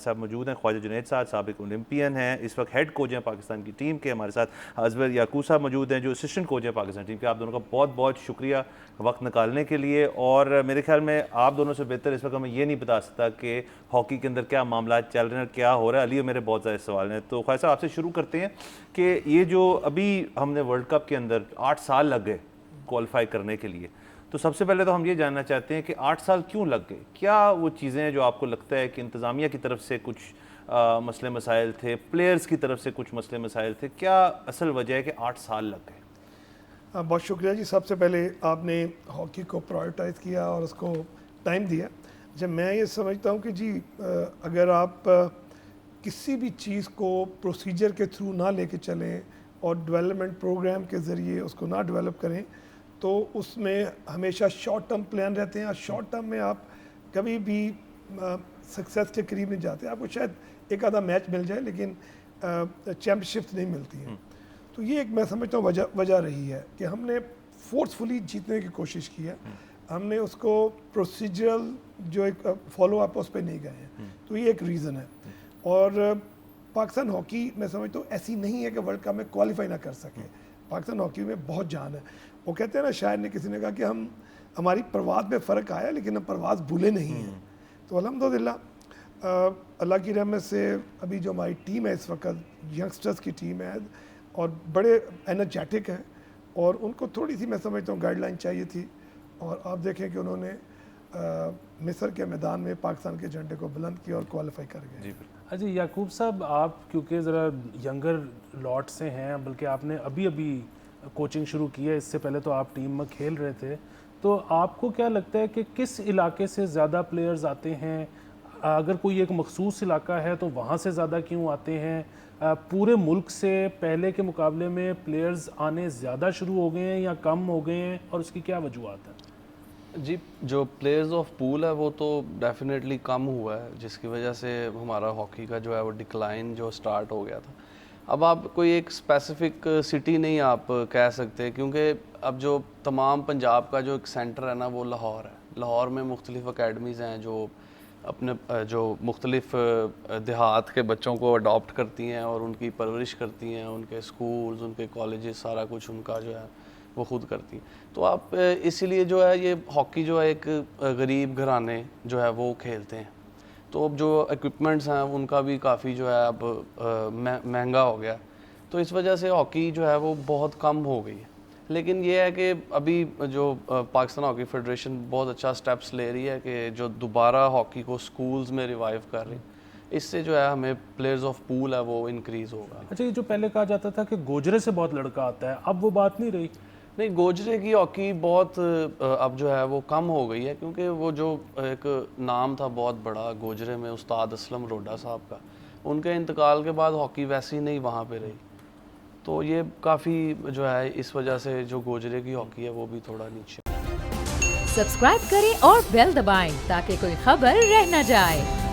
صاحب موجود ہیں خواجہ جنید صاحب سابق اولمپئن ہیں, اس وقت ہیڈ کوچ ہیں پاکستان کی ٹیم کے. ہمارے ساتھ ازور یعقوب صاحب موجود ہیں جو اسسٹنٹ کوچ ہیں پاکستان ٹیم کے. آپ دونوں کا بہت بہت شکریہ وقت نکالنے کے لیے. اور میرے خیال میں آپ دونوں سے بہتر اس وقت ہمیں یہ نہیں بتا سکتا کہ ہاکی کے اندر کیا معاملات چل رہے ہیں, کیا ہو رہا ہے. علی میرے بہت سارے سوال ہیں, تو خواجہ صاحب آپ سے شروع کرتے ہیں کہ یہ جو ابھی ہم نے ورلڈ کپ کے اندر 8 سال لگ گئے کوالیفائی کرنے کے لیے, تو سب سے پہلے تو ہم یہ جاننا چاہتے ہیں کہ 8 سال کیوں لگ گئے؟ کیا وہ چیزیں ہیں جو آپ کو لگتا ہے کہ انتظامیہ کی طرف سے کچھ مسئلے مسائل تھے, پلیئرز کی طرف سے کچھ مسئلے مسائل تھے, کیا اصل وجہ ہے کہ 8 سال لگ گئے؟ بہت شکریہ جی. سب سے پہلے آپ نے ہاکی کو پرائیورٹائز کیا اور اس کو ٹائم دیا. جب میں یہ سمجھتا ہوں کہ جی اگر آپ کسی بھی چیز کو پروسیجر کے تھرو نہ لے کے چلیں اور ڈیولپمنٹ پروگرام کے ذریعے اس کو نہ ڈیولپ کریں تو اس میں ہمیشہ شارٹ ٹرم پلان رہتے ہیں, اور شارٹ ٹرم میں آپ کبھی بھی سکسیس کے قریب نہیں جاتے. آپ کو شاید ایک آدھا میچ مل جائے لیکن چیمپئن شپ نہیں ملتی ہیں. تو یہ ایک میں سمجھتا ہوں وجہ رہی ہے کہ ہم نے فورسفلی جیتنے کی کوشش کی ہے, ہم نے اس کو پروسیجرل جو ایک فالو اپ اس پہ نہیں گئے ہیں. تو یہ ایک ریزن ہے. اور پاکستان ہاکی میں سمجھتا ہوں ایسی نہیں ہے کہ ورلڈ کپ میں کوالیفائی نہ کر سکے. پاکستان ہاکی میں بہت جان ہے. وہ کہتے ہیں نا, شاعر نے کسی نے کہا کہ ہماری پرواز میں فرق آیا لیکن ہم پرواز بھولے نہیں ہیں. تو الحمدللہ اللہ کی رحمت سے ابھی جو ہماری ٹیم ہے اس وقت ینگسٹرز کی ٹیم ہے اور بڑے انرجیٹک ہیں, اور ان کو تھوڑی سی میں سمجھتا ہوں گائیڈ لائن چاہیے تھی, اور آپ دیکھیں کہ انہوں نے مصر کے میدان میں پاکستان کے جھنڈے کو بلند کیا اور کوالیفائی کر گئے. جی یعقوب صاحب, آپ کیونکہ ذرا ینگر لاٹ سے ہیں, بلکہ آپ نے ابھی کوچنگ شروع کی ہے, اس سے پہلے تو آپ ٹیم میں کھیل رہے تھے, تو آپ کو کیا لگتا ہے کہ کس علاقے سے زیادہ پلیئرز آتے ہیں؟ اگر کوئی ایک مخصوص علاقہ ہے تو وہاں سے زیادہ کیوں آتے ہیں؟ پورے ملک سے پہلے کے مقابلے میں پلیئرز آنے زیادہ شروع ہو گئے ہیں یا کم ہو گئے ہیں, اور اس کی کیا وجوہات ہیں؟ جی جو پلیئرز آف پول ہے وہ تو ڈیفینیٹلی کم ہوا ہے, جس کی وجہ سے ہمارا ہاکی کا جو ہے وہ ڈکلائن جو سٹارٹ ہو گیا تھا. اب آپ کوئی ایک اسپیسیفک سٹی نہیں آپ کہہ سکتے, کیونکہ اب جو تمام پنجاب کا جو ایک سینٹر ہے نا وہ لاہور ہے. لاہور میں مختلف اکیڈمیز ہیں جو اپنے جو مختلف دیہات کے بچوں کو اڈاپٹ کرتی ہیں اور ان کی پرورش کرتی ہیں, ان کے اسکولز, ان کے کالجز, سارا کچھ ان کا جو ہے وہ خود کرتی ہیں. تو آپ اسی لیے جو ہے یہ ہاکی جو ہے ایک غریب گھرانے جو ہے وہ کھیلتے ہیں. تو اب جو ایکوپمنٹس ہیں ان کا بھی کافی جو ہے اب مہنگا ہو گیا, تو اس وجہ سے ہاکی جو ہے وہ بہت کم ہو گئی ہے. لیکن یہ ہے کہ ابھی جو پاکستان ہاکی فیڈریشن بہت اچھا سٹیپس لے رہی ہے کہ جو دوبارہ ہاکی کو سکولز میں ریوائیو کر رہی, اس سے جو ہے ہمیں پلیئرز آف پول ہے وہ انکریز ہوگا. اچھا, یہ جو پہلے کہا جاتا تھا کہ گوجرے سے بہت لڑکا آتا ہے, اب وہ بات نہیں رہی؟ نہیں, گوجرے کی ہاکی بہت اب جو ہے وہ کم ہو گئی ہے, کیونکہ وہ جو ایک نام تھا بہت بڑا گوجرے میں استاد اسلم روڈا صاحب کا, ان کے انتقال کے بعد ہاکی ویسی نہیں وہاں پہ رہی. تو یہ کافی جو ہے اس وجہ سے جو گوجرے کی ہاکی ہے وہ بھی تھوڑا نیچے. سبسکرائب کریں اور بیل دبائیں تاکہ کوئی خبر رہ نہ جائے.